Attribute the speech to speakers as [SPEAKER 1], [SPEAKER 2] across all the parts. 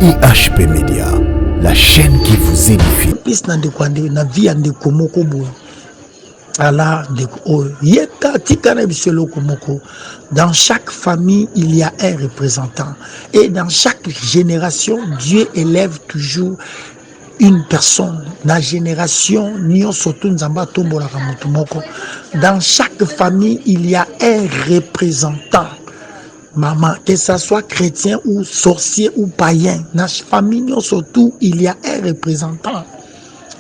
[SPEAKER 1] IHP Média, la chaîne qui vous édifie.
[SPEAKER 2] Dans chaque famille, il y a un représentant. Et dans chaque génération, Dieu élève toujours une personne. La génération, dans chaque famille, il y a un représentant. Maman, que ce soit chrétien ou sorcier ou païen, dans la famille, surtout, il y a un représentant.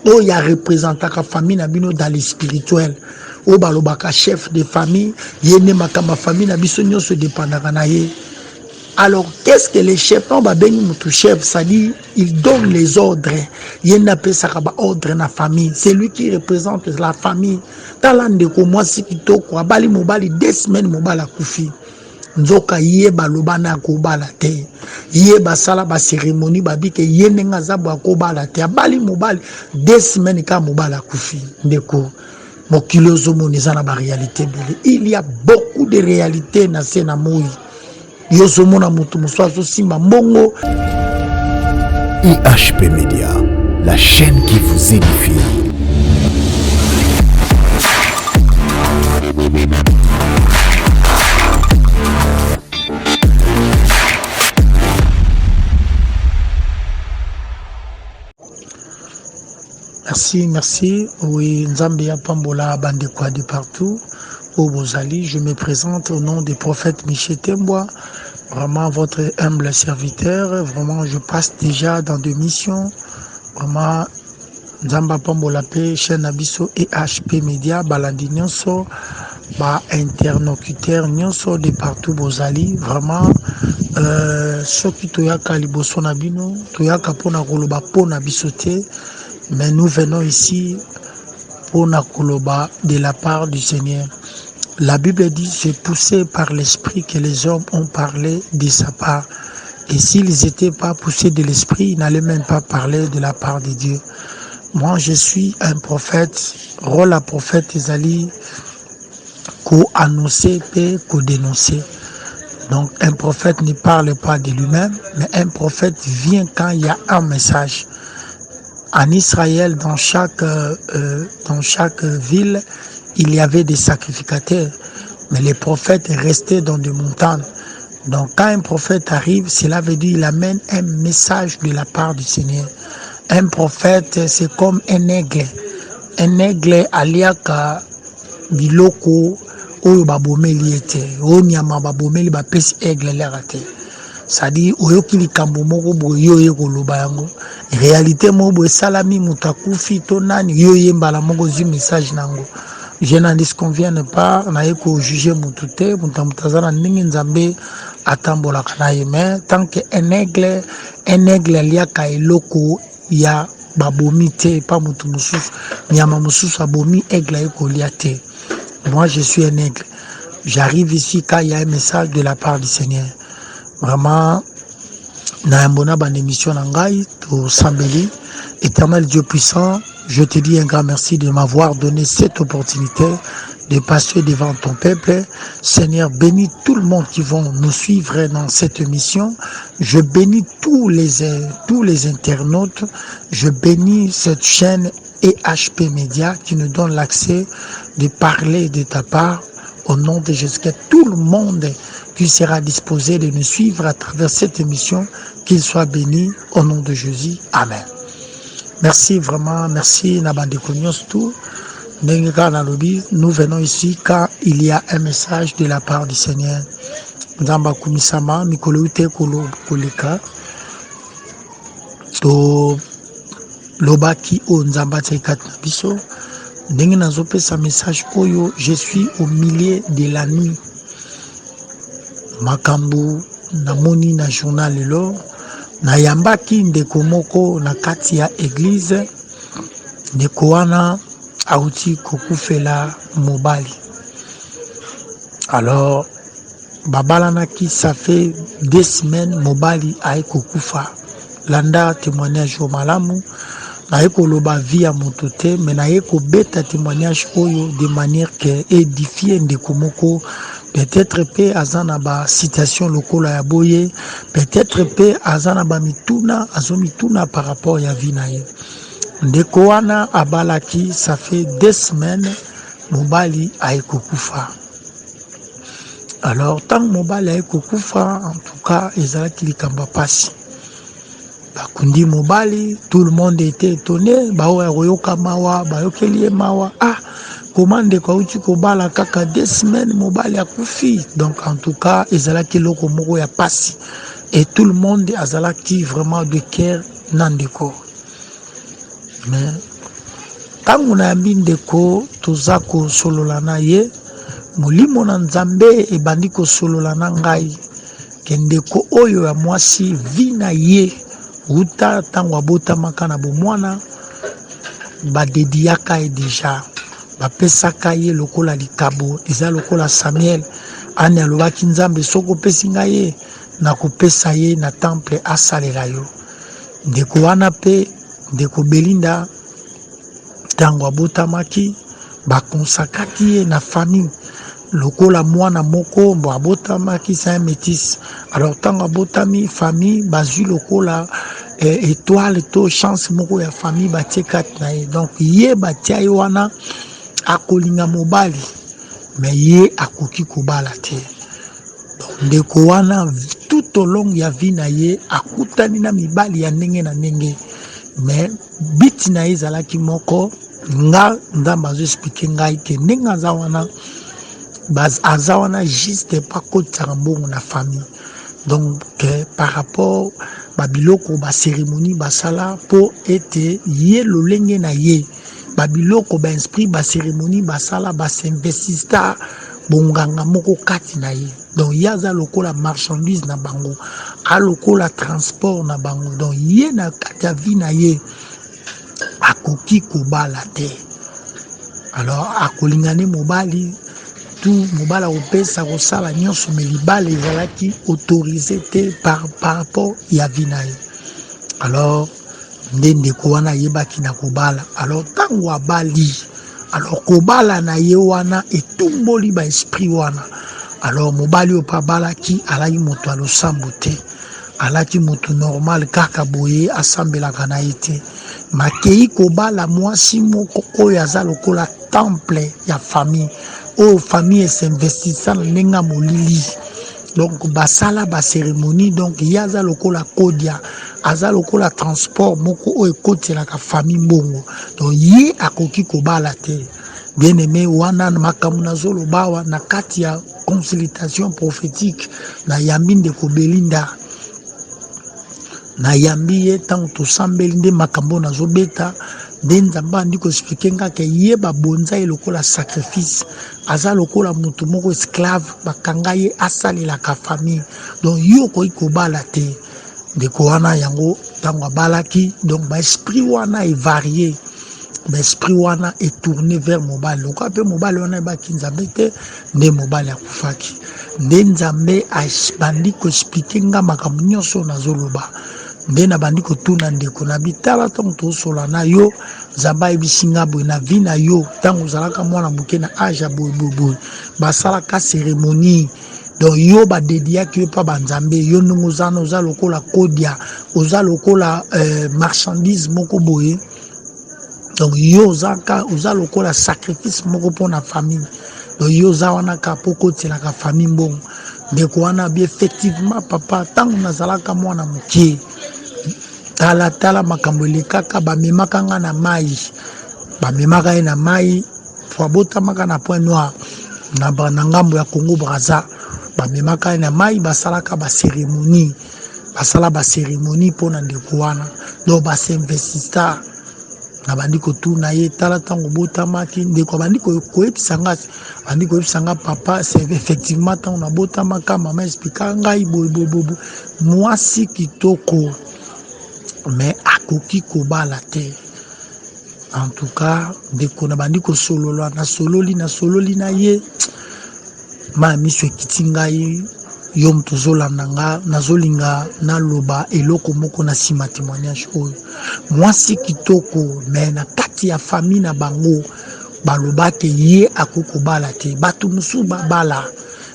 [SPEAKER 2] Oh, il y a un représentant de la famille dans le spirituel. Oh, balobaka chef de famille, yene makama famille nabiso se dépendant. Alors, qu'est-ce que les chefs, non, chef, ça dit, il donne les ordres. Il n'a pas ça ordre dans la famille. C'est lui qui représente la famille. Talent de moi, si tu quoi, bali mobali 2 semaines mobala koufi. Nzoka yeba lobana ko bala te. Yeba sala ba cérémonie babi ke yenenga zabwa ko bala te. Bali mobali 2 semaines ka mobala koufi. Ndeko. Mokilozo monizana ba réalité bele. Il y a beaucoup de réalités na sena moi. Yozomona mutu muswazo simba mbongo.
[SPEAKER 1] IHP Média, la chaîne qui vous édifie.
[SPEAKER 2] Merci. Oui, Nzambia Pambola Bandekwa de partout. Au Bozali, je me présente au nom du prophète Michel Tembois. Vraiment, votre humble serviteur. Vraiment, je passe déjà dans des missions. Vraiment, Nzamba Pambola P, chaîne Abisso et HP Média, Balandi Nyonso, interlocuteur Nyonso de partout Bozali. Vraiment, ce qui toyaka liboso nabino, toyaka pona koloba pona bisote. Mais nous venons ici pour la koloba de la part du Seigneur. La Bible dit, c'est poussé par l'esprit que les hommes ont parlé de sa part. Et s'ils n'étaient pas poussés de l'esprit, ils n'allaient même pas parler de la part de Dieu. Moi, je suis un prophète, rôle à prophète Ezali, qu'au annoncer et qu'au dénoncer. Donc, un prophète ne parle pas de lui-même, mais un prophète vient quand il y a un message. En Israël, dans chaque ville, il y avait des sacrificateurs, mais les prophètes restaient dans des montagnes. Donc quand un prophète arrive, cela veut dire qu'il amène un message de la part du Seigneur. Un prophète, c'est comme un aigle. Un aigle aliaka biloko oyo babomeli ete, oyo nyama babomeli bapesi aigle lerate. C'est-à-dire, oyoki likambo moko boye yoye koloba yango. Réalité moko boye salami mutakufi to nani yoye mbala moko zi message nango. Je n'en disconviens pas, naye ko juger mutute, mutamutazana ndenge nzambe atambola kanaye, mais tant que un aigle liaka eloko ya babomi te, pas mutu mususu, nyama mususu abomi aigle eko liate. Moi je suis un aigle. J'arrive ici quand il y a un message de la part du Seigneur. Vraiment, na mbona ban émission nangai to sambeli. Éternel Dieu puissant, je te dis un grand merci de m'avoir donné cette opportunité de passer devant ton peuple. Seigneur, bénis tout le monde qui vont nous suivre dans cette émission. Je bénis tous les internautes. Je bénis cette chaîne EHP Média qui nous donne l'accès de parler de ta part. Au nom de Jésus, que tout le monde qui sera disposé de nous suivre à travers cette émission, qu'il soit béni au nom de Jésus. Amen. Merci vraiment, merci Nabande Konyos tout. Alobi, nous venons ici quand il y a un message de la part du Seigneur. Nzamba kumisama mikoloute koleka to lobaki o nzamba tsekat biso. Ndenge nazopesa message oyo, je suis au milieu de la nuit. Makambo namoni na journal lelo na yambaki ndeko moko na kati ya église ndeko wana auti kokufela mobali. Alors babalanaki ça fait 2 semaines mobali aye kokufa. Landa témoignage au malamu. Naye koloba via motote, mais naye ko beta témoignage oyo de manière que édifier ndeko moko peut-être pe azana ba citation lokola ya boye, peut-être pe azana ba mituna azomituna par rapport ya vie na ye. Ndeko wana abalaki, ça fait 2 semaines mobali aikokufa. Alors tant mobali aikokufa, en tout cas ezalaki likamba pasi. Bakundi mobali, tout le monde était étonné, bao ya koyoka mawa, bayokeli mawa. Ah, comment ndeko auti kobala kaka 2 semaines mobali akufi. Donc en tout cas ezalaki loko moko ya pasi. Et tout le monde azalaki vraiment de cœur na ndeko. Mais tangu na yambi ndeko toza kosolola na ye, molimo na nzambe ebandi kosolola na ngai ke ndeko oyo ya mwasi vi na ye uta tango abotamaka na bomwana badediyaka ye deja, bapesaka ye lokola likabo, eza lokola Samuel ani alobaki nzambe soko opesi ngai ye nakopesa ye na temple asalela yo. Ndeko wana pe ndeko Belinda tango abotamaki bakonsakaki ye na famille lokola mwana moko mbo abotamaki c'est un métis. Alors tango abotami famille bazwi lokola étoile to chance moko ya famille batie kati na ye. Donc ye batia ye wana akolinga mobali mais ye akoki kobala te. Donc ndeko wana tout au long ya vie na ye akutani na mibali ya ndenge na ndenge, mais biti na ye ezalaki moko. Nga nzambe azoexplike ngai ke ndenge aza wana juste pa kotisaka mbongo na famille. Donc par rapport babiloko baceremonie basala po ete ye lolenge na ye babiloko bainsprit baceremonie basala basinvestista bonganga moko kati na ye. Donc ye aza lokola marchandise na bango, alokola transport na bango. Donc ye na kati ya vie na ye akoki kobala te. Alors akolingane mobali tout mobali akopesa kosala nyonso, me libala ezalaki autorisé te par rapport ya vie na ye. Alors nde ndeko wana ayebaki na kobala. Alors tango abali, alors kobala na ye wana etumboli ba esprit wana. Alors mobali oyo pa abalaki alaki moto alosambo te, alaki moto normal kaka boye asambelaka na ye te. Makei kobala mwasi moko oyo aza lokola temple ya famille, oyo famille esinvestisa na ndenge molili. Donc basala baceremonie, donc ye aza lokola kodia, aza lokola transport moko oyo ekotelaka famille mbongo. Donc ye akoki kobala te. Bien aimé wana makambo nazoloba awa na kati ya consultation prophétique na yambi ndeko Belinda, na yambi ye tango tosambeli nde makambo nazobeta nde nzambe andi koexplike ngaka ye babonza ye lokola sacrifice, aza lokola moto moko esclave bakanga ye asalelaka famille. Donc yo okoki kobala te. Ndeko wana yango tango abalaki, donc baesprit wana evarie, baesprit wana etourne vers mobali. Lokola mpe mobali wana ebaki nzambe te, nde mobali akufaki. Nde nzambe bandi koexplike nga makambo nyonso nazoloba. Nde na bandi kotuna ndeko na bitala tango tosola na yo nzambe ayebisi nga boye na vi na yo tango ozalaka mwana moke na age ya boye basalaka cérémonie. Donc yo badediaki yo mpa banzambe, yo ndenge oza lokola kodia, oza lokola marchandise moko boye. Donc yo oza lokola sacrifice moko mpona famille. Donc yo oza wana ka po kotelaka famille mbongo. Ndeko wana bi effectivement papa tango nazalaka mwana moke tala makambo elekaka bamemaka nga na mai, bamemaka ye na mai po abotamaka na Point Noir na ngambo ya Congo Brazza, bamemaka ye na mai basalaka baceremonie, basala baceremonie mpona ndeko wana. Donc basinvestista na bandi kotuna ye tala tango botamaki ndeko bandi koyebisa nga papa c'est effectivement tango nabotamaka mama explika ngai boye mwasi kitoko mais akoki kobala te. En tout cas ndeko na bandi kosolola na sololi na ye ma miso ekiti ngai yo moto ozolanda nga nazolinga naloba eloko moko na nsima témoignage oyo. Mwasi kitoko mais na kati ya famille na bango balobaki ye akoki kobala te. Bato mosusu babala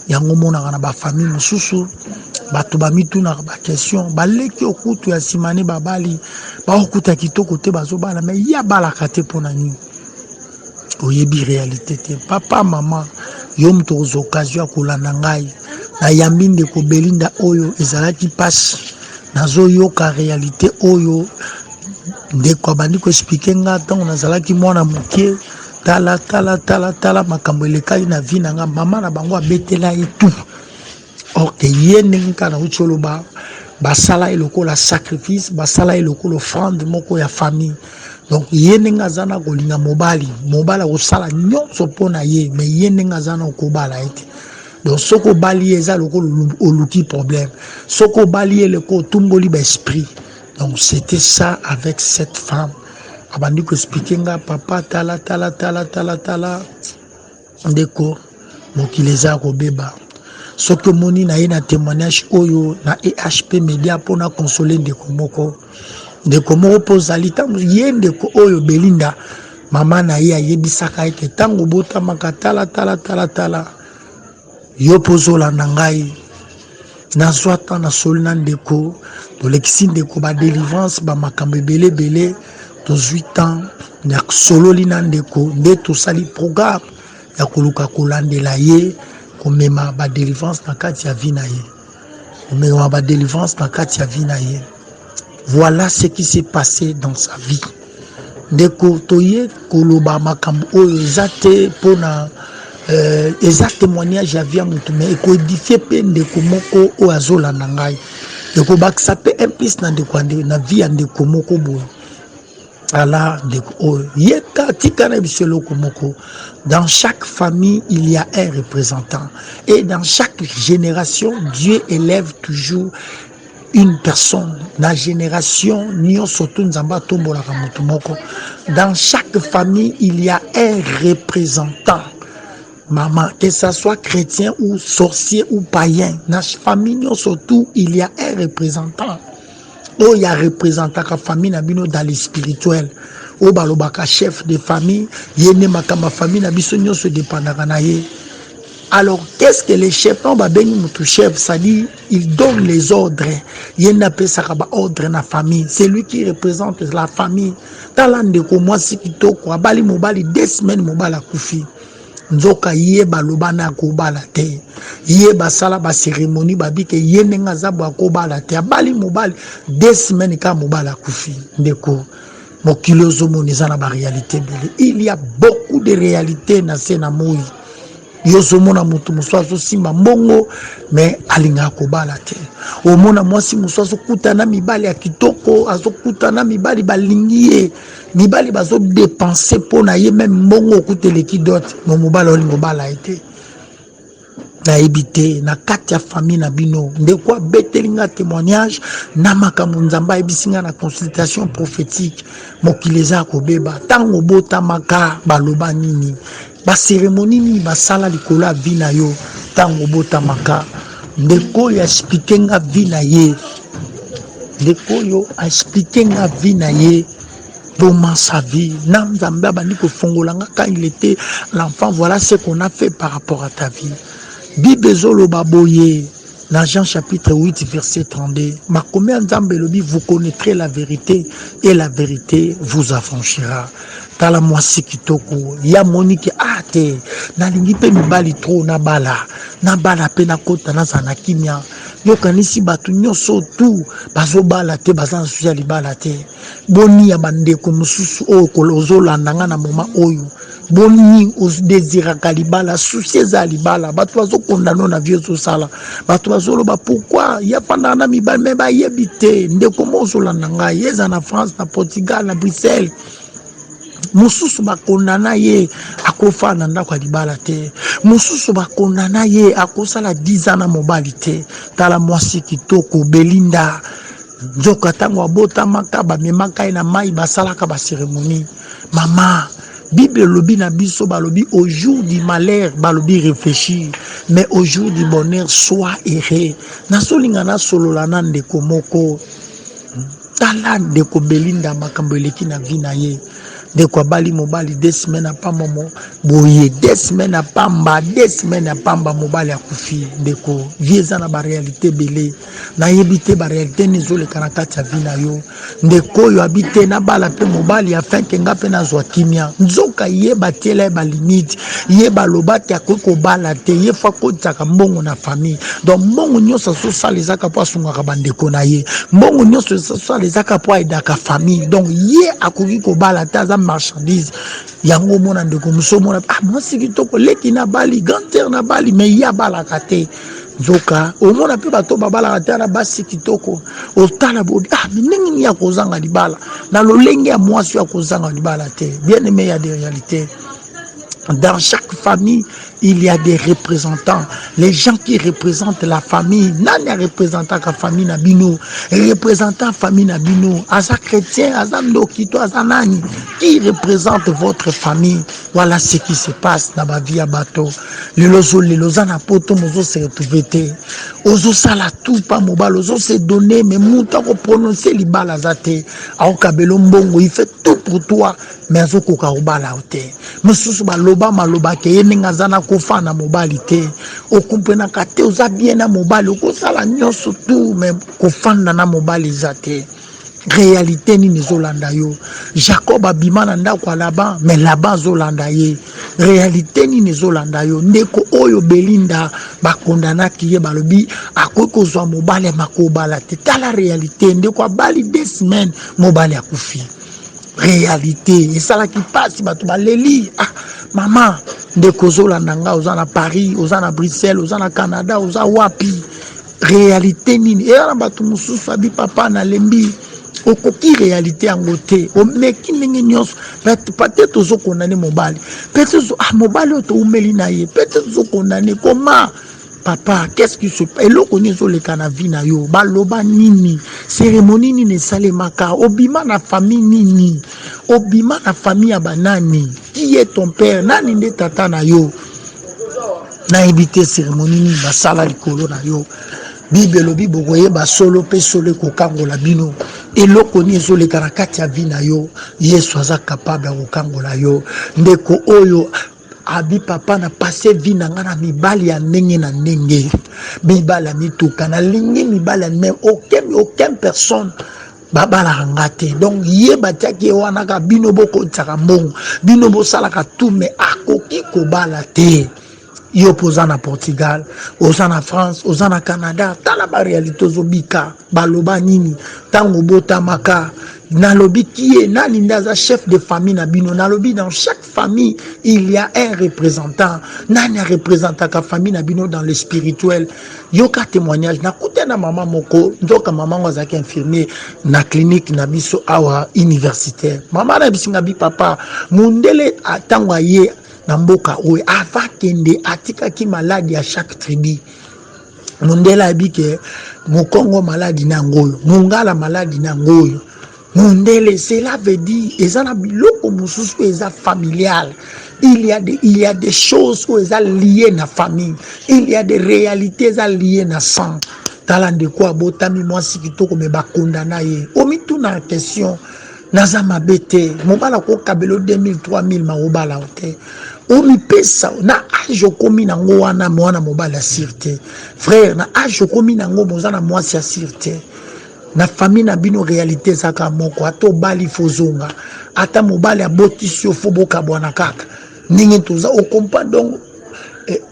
[SPEAKER 2] yango mona na ba famille mususu bato bamituna ba question baleki okutu ya simane babali ba okuta kitoko te bazobala mais ya balaka te pona nini oyebi réalité te papa mama yo muto aux occasions kolanda ngai na yambi ndeko Belinda oyo ezalaki pasi nazo yoka réalité oyo ndeko abandi ko expliquer nga ntango nazalaki mwana mokie tala makambo elekaki na vie na nga mama na bango abetela ye tout or que ye ndenge kaka nauti oloba basala ye lokola sacrifice basala ye lokola offrande moko ya famille donc ye ndenge aza na kolinga mobali akosala nyonso mpo na ye mais ye ndenge aza na okobala ye te donc soki obali ye eza lokola oluki problème soki obali ye lokola otumboli baesprit. Donc c'était ça avec cette femme. Abandi ko expliquer nga papa tala ndeko mokileza ko beba. Soki moni na ye na témoignage oyo na EHP Media pona consoler ndeko moko pozali tango ye ndeko oyo Belinda mama na ye ayebisaka ete tango botamaka tala yo pozola na ngai nazwa ta na soli na ndeko tolekisi ndeko ba délivrance ba makambo ebele to 8 ans na sololi na ndeko nde tosali programme ya koluka kolandela ye komema ba délivrance na kati ya vie na ye komema ba délivrance na kati ya vie na ye. Voilà ce qui s'est passé dans sa vie. Ndeko toye koloba makambo oyo ezate pona eza témoignage ya vie ya mutu mais ekoedifie pe ndeko moko oyo azolanda ngai ndeko bakisa pe implis na ndeko na vie ya ndeko moko boye ala ndeko oyo yeka tika na biso eloko moko. Dans chaque famille il y a un représentant et dans chaque génération Dieu élève toujours une personne. La génération nyonso tu nzamba tombolaka mutu moko. Dans chaque famille il y a un représentant. Maman, que ça soit chrétien ou sorcier ou païen, dans la famille, surtout, il y a un représentant. Oh, il y a un représentant de la famille dans le spirituel. Oh, balobaka chef de famille, yene makama famille nabiso se dépendaka na ye. Alors, qu'est-ce que les chefs non ba beni mutu chef, ça dit il donne les ordres. Yene appelle ça ba ordre na famille. C'est lui qui représente la famille. Talande ko moi si kitoko abali mobali 2 semaines mobala kufi. Nzoka ye balobana kobala te ye basala ba cérémonie babike ye nenga zabo akobala te abali mobali 2 semaines ka mobala kufi ndeko mokilozo moneza na ba réalité bele. Il y a beaucoup de réalités na sena moi yozo mona mutu muso simba mbongo mais alinga kobala te omona mwasi muso kutana mibali ya kitoko azokutana mibali balingiye mibali bazo dépenser pona ye même mbongo okuteleki dot mo mobala olingo bala ete na ebité na kati ya famille na bino ndeko betelinga témoignage na makambo nzamba ebisinga na consultation prophétique mokileza kobeba tango botamaka baloba nini ba cérémonie ni basala likolo ya vie na yo tango botamaka ndeko ya expliquer nga vie na ye ndeko yo a expliquer nga vie na ye comment sa vie na nzambe abandi kofongolanga quand il était l'enfant. Voilà ce qu'on a fait par rapport à ta vie. Bible zoloba boye dans Jean chapitre 8 verset 32 makomé nzambe lobi vous connaîtrez la vérité et la vérité vous affranchira. Tala mwasi kitoko ya moniki ate nalingi pe mibali tro na bala pe na kota na sana kimia yokanisi batu nyonso tu bazobala te bazana suya libala te boni ya bandeko mususu oyo kolozolandanga na moma oyo boni os désira kalibala susi za libala batu bazokondano na vie sala batu bazoloba pourquoi ya pandana na mibali me ba yebite ndeko mozolanda ngai yeza na France na Portugal na Bruxelles mususu bakondana ye akofa na ndako libala te mususu bakondana ye akosala 10 ans na mobali te. Tala mwasi kitoko Belinda nzoka tango abota makaba memaka na mai basalaka ba cérémonie mama Bible lobi na biso balobi au jour du malheur balobi réfléchir mais au jour du bonheur sois heureux. Nasolinga na solola na ndeko moko tala ndeko Belinda makambo eleki na vie na ye de quoi bali mobali 2 semaines à pamba mo boye 2 semaines à pamba 2 semaines à pamba mobali à kufi de ko vieza na ba réalité belé na yebite ba réalité nizo le kanakati ya vina yo de ko yo habite na bala pe mobali afin que nga pe na zwa kimia nzoka yeba tele ba limite yeba lobati akoko bala te yefa ko tsaka mbongo na famille donc mbongo nyonso so salizaka po asunga ba ndeko na ye mbongo nyonso so salizaka po aidaka famille donc ye akoki ko bala ta za marchandise yango mona ndeko muso mona mwasi kitoko leki na bali ganter na bali me ya bala kate nzoka omona pe bato babala kate na basi kitoko otala bodi mingi ya kozanga libala na lolenge ya mwasi ya kozanga libala te bien aimé, il y a des réalités. Dans chaque famille, il y a des représentants. Les gens qui représentent la famille. Nani a représentant la famille Nabino. Représentant la famille Nabino. Asa chrétien, asa ndokito, asa nani. Qui représente votre famille. Voilà ce qui se passe dans ma vie à bateau. Les lozana poto mozo se retrouver. Ozo sala tout pas mobile. Ozo se donner. Mais mouta ko prononcer libala zate. Aokabelo mbongo. Il fait tout pour toi. Mais azo koka obala ote. Mususu baloba maloba ke yeninga zana kofana mobali te okumpena kate oza bien na mobali okosala nyonso tout mais kofanda na mobali zate réalité ni nezolanda yo Jacob abima na ndako ya Laban mais Laban zolanda ye réalité ni nezolanda yo ndeko oyo Belinda bakondanaki ye balobi akoki kozwa mobali makobala te tala réalité ndeko abali 2 semaines mobali akufi réalité et ça là qui passe bato baleli maman ndeko zolanda nga oza na Paris oza na Bruxelles oza na Canada oza wapi réalité nini et na bato mususu abi papa na lembi okoki réalité yango te omeki ndenge nyonso peut-être ozokondane mobali peut-être mobali oto umeli na ye peut-être ozokondane comment papa qu'est-ce qui se passe eloko nyezo leka na vie na yo baloba nini cérémonie nini esalemaka obima na famille nini obima na famille ya banani qui est ton père nani nde tata na yo na éviter cérémonie nini basala likolo na yo bible elobi bokoyeba solo pe solo ekokangola bino eloko nini ezoleka na kati ya vie na yo yesu aza capable ya kokangola yo ndeko oyo abi papa na passé vie na nga na mibali ya ndenge na ndenge mibali ya mituka na lingi mibali ya même aucun personne babala ngate donc ye batiaki wana ka bino boko tsaka mbongo bino bosalaka tout mais akoki kobala te yo poza na Portugal oza na France oza na Canada tala ba réalité ozobika baloba nini tango botamaka nalobi qui est nani ndaza chef de famille na bino nalobi dans chaque famille il y a un représentant nani a représentant ka famille na bino dans le spirituel yoka témoignage na kutena mama moko ndoka mama ngozaki infirmier na clinique na biso awa universitaire mama na bisinga bi papa mundele atangwa ye na mboka oyo avakende atikaki maladi ya chaque tribu mundela abike mokongo maladi na ngoyo mungala maladi na ngoyo mundele cela veut dire ezana biloko mususu eza familial il y a des choses où eza liées na famille il y a des réalités eza liées na sang talande kwa botami mwasi kitoko me bakondana ye omituna question naza mabete mobala ko kabelo 2000 3000 maobala ote omi pesa na age komi nango wana mwana mobala sirte frère na age komi nango mozana mwasi sirte na famille na bino réalité saka moko ato bali fozonga ata mobali abotisi fo boka bwana kaka ningi toza au comprend donc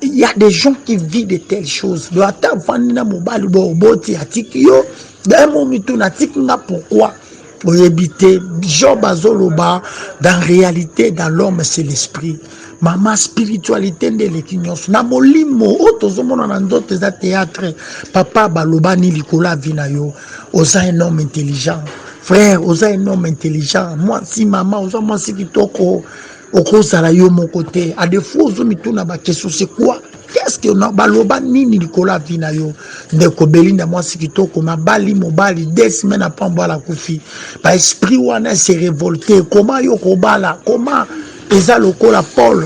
[SPEAKER 2] il y a des gens qui vivent de telles choses do ata fandi na mobali bo boti atiki yo d'un moment tout na tikinga pourquoi pour éviter Job azoloba dans réalité dans l'homme c'est l'esprit mama spiritualité de l'équignos na molimo otozomona na ndoto za théâtre papa baloba ni likola vina yo oza un homme intelligent frère oza un homme intelligent moi si maman oza moi si kitoko okozala yo mon côté à défaut ozomituna ba question c'est quoi qu'est-ce que na baloba nini likola vina yo ndeko Belinda moi si kitoko mabali mobali 2 semaines après mbala kufi ba esprit wana s'est révolté comment yo kobala comment eza lokola Paul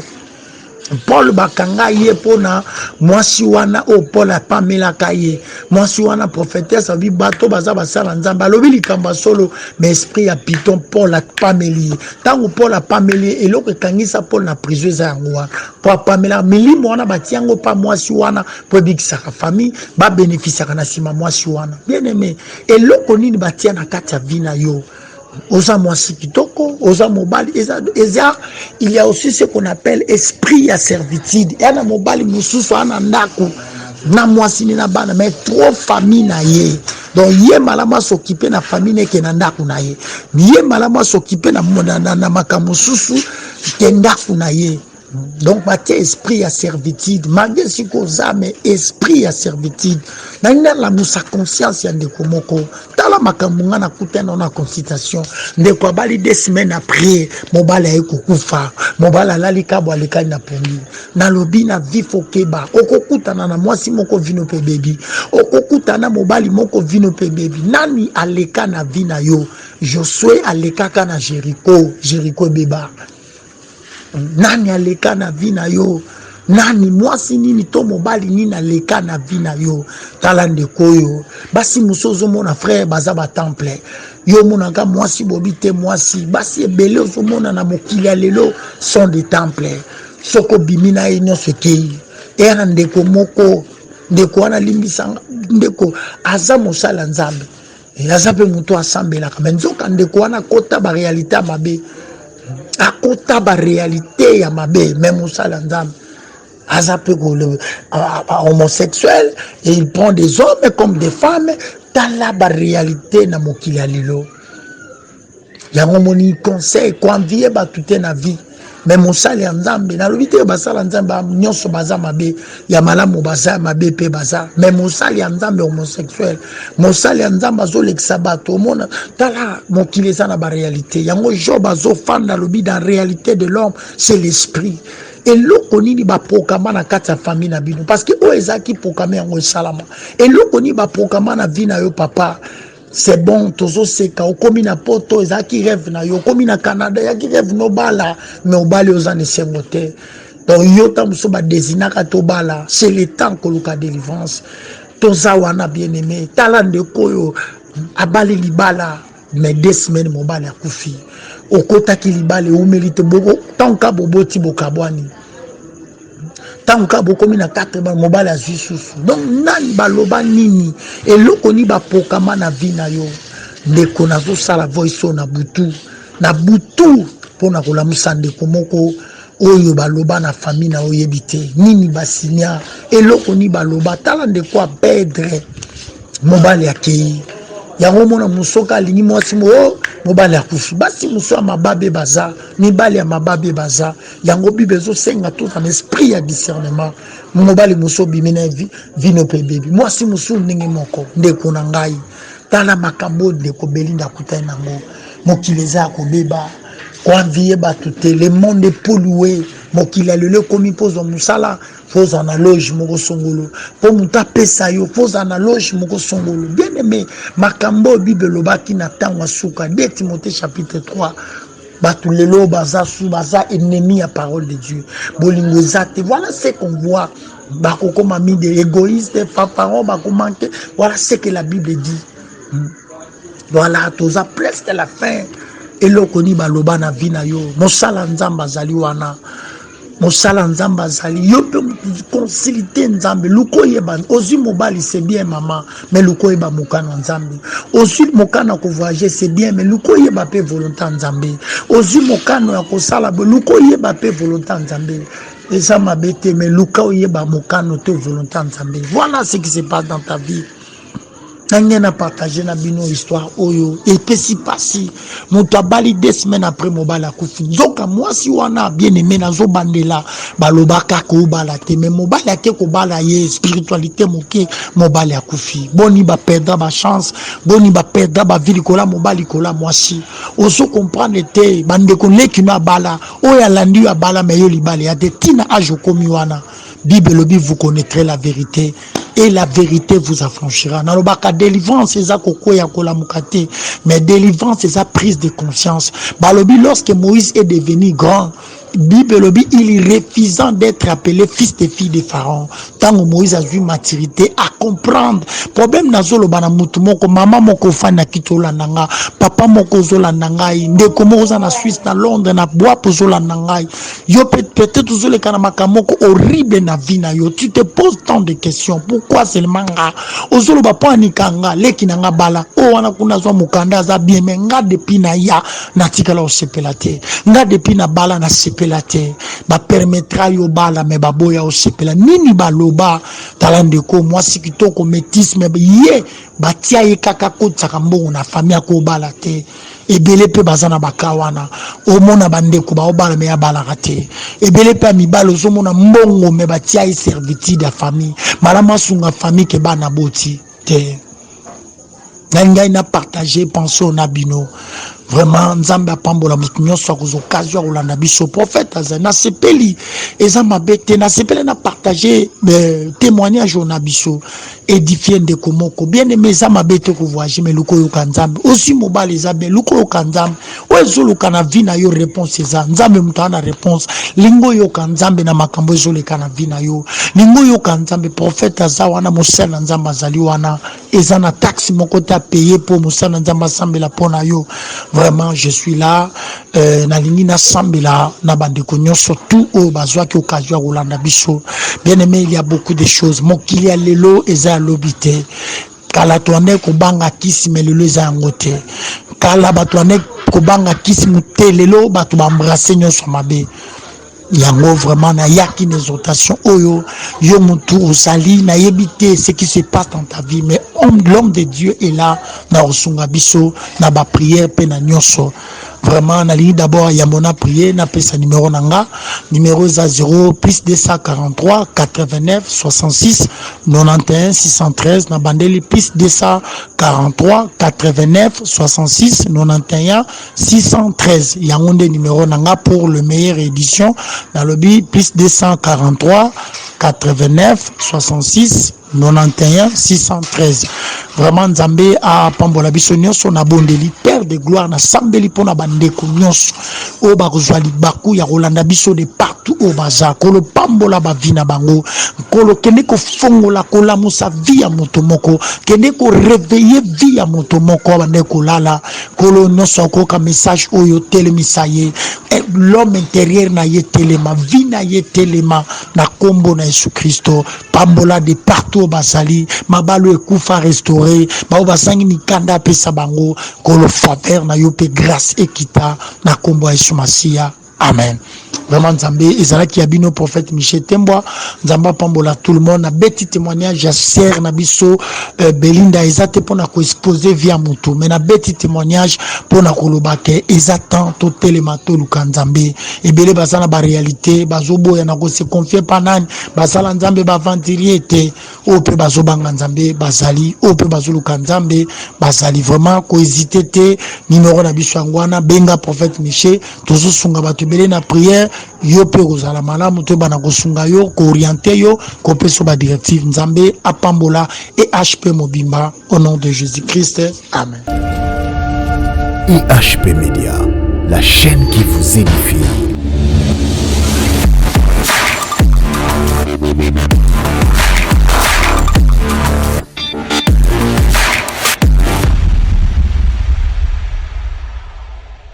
[SPEAKER 2] Paul bakanga ye pona mwasi wana o Paul apamela kaye mwasi wana prophétesse abi bato baza basala nzamba lobi likamba solo mais esprit ya piton Paul apameli tango Paul apameli eloko ekangisa Paul na prison za yango po apamela milimo wana batiango pa mwasi wana po bikisaka famille ba bénéficiaka na sima mwasi wana bien aimé eloko nini batia na kati ya vina yo Osa mwasi kitoko, osa mobali, il y a aussi ce qu'on appelle esprit à servitude. Yana mobali mususu ana ndako na mwasi ni na bana mais trop famille na ye. Donc ye malama s'occuper na famille ne ke na ndako na ye. Ye malama s'occuper na makambo mususu ke ndako na ye. Donc, batia esprit à servitude, malgré ce qu'on a, mais esprit à servitude. N'a la moussa conscience yande komoko. Tala makamunga na kutena na consultation. Ndeko bali 2 semaines après, mobala eko kufa, mobala lalika bo alika na pongi. Na lobi na vifo keba. Okokutana na mwasi moko vino pe baby. Okokutana mobali moko vino pe baby. Nani aleka na vina yo. Josué aleka kana Jéricho, Jéricho beba. Nani aleka na vina yo nani mwasi nini to mobali nini aleka na vina yo tala ndeko yo basi musozo mona frère baza ba temple yo mona ka mwasi bobite mwasi basi ebele ozo mona na mokili ya lelo sont des temples soko bimina enyo sekei era ndeko moko ndeko wana limbisanga ndeko aza mosala nzambe aza pe muto asambela ka benzoka ndeko wana kota ba réalité mabe akota ba réalité ya mabe même osala nzambe azape homosexuel et il prend des hommes comme des femmes tala ba réalité na mokili ya lelo yango moni conseil konvie ba toute na vie mais mosala ya nzambe na lobi te basala nzambe nyonso baza mabe ya malamu baza mabe pe baza mais mosala ya nzambe homosexuel mosala ya nzambe azolekisa bato mona tala mokili eza na ba réalité yango Job azofanda lobi dans réalité de l'homme c'est l'esprit eloko nini baprograma na kati ya famille na bino parce que oyo ezalaki programe yango esalama eloko nini baprograma na vie na yo papa c'est bon tozo seka okomi na poto ezaki rêve na yo okomi na Canada yaki rêve no bala mais obali oza ne sengote donc yo ta muso ba désinaka to bala c'est le temps que luka délivrance toza wana bien aimé talande koyo abali libala mais 2 semaines mobali akufi okotaki libala ou mérite boko tanka boboti bokabwani tanka bokomi na 4 ba mobile azwi susu donc nani baloba nini eloko ni ba pokama na vie na yo ndeko nazo sala voice na butu pona kolamusa ndeko moko oyo baloba na famille na oyebite nini basinya eloko ni baloba tala ndeko a perdre mobile akei yango mona musoka alingi mwasi mo mobali akufi basi muso ya mababe baza mibali ya mababe baza yango bible ezosenga tout un esprit ya discernement mobali muso bimina vino pe bebi mwasi muso ndenge moko ndeko na ngai tala makambo ndeko belinda kutana nango mokili eza kobeba konvie bato te le monde pollué mokili ya lelo komi pozo musala foza na loge moko songolo po muta pesa yo foza na loge moko songolo bien aimé makambo bible lobaki na tango suka 2 Timothée chapitre 3 bato lelo baza ennemi à parole de Dieu bolingo zate voilà ce qu'on voit bakoko mami de égoïste parents bakomanke voilà ce que la Bible dit voilà toza presque la fin eloko ni baloba na vie na yo mosala nzamba azali wana mosala nzamba azali yo pe consulter nzambe luko yeba ozi mobali c'est bien maman mais luko yeba mokana nzambe ozi mokana ko voyager c'est bien mais luko yeba pe volonté nzambe ozi mokano ya kosala luko yeba pe volonté nzambe eza mabete mais luka yeba mokano te volonté nzambe voilà ce qui se passe dans ta vie. Nangena partager na bino histoire oyo et que si passi moto abali 2 semaines après mobala kufi zoka mwasi wana bien aimé na zo bandela balobaka ko bala te mais mobala ke ko bala ye spiritualité moke mobala kufi boni ba perdre ba chance boni ba perdre ba vie kola mobali kola mwasi oso comprendre te bande ko leki na bala oya landi ya bala mais yo libala ya de tina ajo komi wana Bible lobi vous connaîtrez la vérité et la vérité vous affranchira. Nalobaka délivrance eza kokoya kola mukate, mais délivrance eza prise de conscience. Balobi lorsque Moïse est devenu grand, Bible lobi, il refusant d'être appelé fils de fille de Pharaon. Tant que Moïse a eu maturité à comprendre. Problème nazolo bana mutu moko, maman moko fana kitola nanga, papa moko zola nangai, ndeko moko za na Suisse na Londres na bois pozola nangai. Yo peut-être zole kana makamoko horrible na vie na yo. Tu te poses tant de questions. Pourquoi seulement nga? Ozolo ba pa nikanga leki nanga bala. O wana kuna zo mukanda za bien mais nga depuis na ya na tikala o sepelate. Nga depuis na bala na sepelate. Ba permettra yo bala me baboya o sepela. Nini baloba talandeko moi sikitoko métisme ye batia ye kaka kotsa kambongo na famille ko bala te. Ebele pe bazana bakawana omona bandeko ba obala me ya balaka te. Ebele pe mibalo ozomona mbongo me batia ye servitude ya famille malama sunga famille ke bana boti te. Ngai na partager penser na bino vraiment nzambe apambola mutu nyonso akozo occasion kolanda biso prophète azana sepeli eza mabete na sepeli na partager témoignage na biso édifier ndeko moko bien aimé eza mabete ko voyager mais luko yo kanzambe aussi mobile eza bien luko yo kanzambe oezolo kana vie na yo réponse eza nzambe mutu ana réponse lingo yo kanzambe na makambo ezole kana vie na yo lingo yo kanzambe prophète aza wana mosala nzambe azali wana eza na taxe moko ta payer pour mosala nzambe asambela pona yo. Vraiment, je suis là. Na lingi na sambela na bandeko nyonso tout o bazwa ki occasion rolanda biso. Bien aimé, il y a beaucoup de choses. Mokili ya lelo eza alobi te. Kala toane ko banga kisi mais lelo eza ngote. Kala batwane ko banga kisi mute lelo batu ba embrasser nyonso mabe. Yango vraiment na yaki exhortation oyo yo mutu osali na yebite ce qui se passe dans ta vie mais l'homme de Dieu est là na osunga biso na ba prière pe na nyonso. Vraiment na ligne d'abord ya mona prier na pesa numéro nanga numéro za 0 plus 243 89 66 91 613 na bandeli plus 243 89 66 91 613 yango nde numéro nanga pour le meilleure édition na lobby plus 243 89 66 91 613. Vraiment Nzambe a pambola biso nyonso na bondeli Père de gloire na sambeli pona bandeko nyonso o bakozwali baku ya kolanda biso de partout o baza kolo pambola ba vina bango kolo kende ko fongola kola musa via moto moko kende ko réveiller via moto moko bandeko lala kolo nyonso ko ka message oyo telemisaye l'homme intérieur na ye telema vina ye telema na kombo na Yesu Kristo pambola de partout basali mabalo ekufa restaurer ba basangi mikanda pesa bango kolo faveur na yo pe grâce ekita na kombo ya Yesu Masia. Amen. Vraiment Nzambe ezalaki ya bino prophète Michel Temboa Nzamba pambola tout le monde na beti témoignage ya sœur na biso Belinda ezate pona ko exposer via mutu mais na beti témoignage pona koloba ke ezatan to telemato luka Nzambe ebele bazana ba réalité bazoboya na ko se confier panani bazala Nzambe ba ventilier te o pe bazobanga Nzambe bazali o pe bazoluka Nzambe bazali vraiment ko hésiter te numéro na biso ngwana benga prophète Michel tozo sunga batu bele na prière yo pe kozala malamu te bana kosunga yo ko orienter yo ko peso ba directive Nzambe apambola et HP Mobimba au nom de Jésus-Christ. Amen.
[SPEAKER 1] IHP Média, la chaîne qui vous édifie.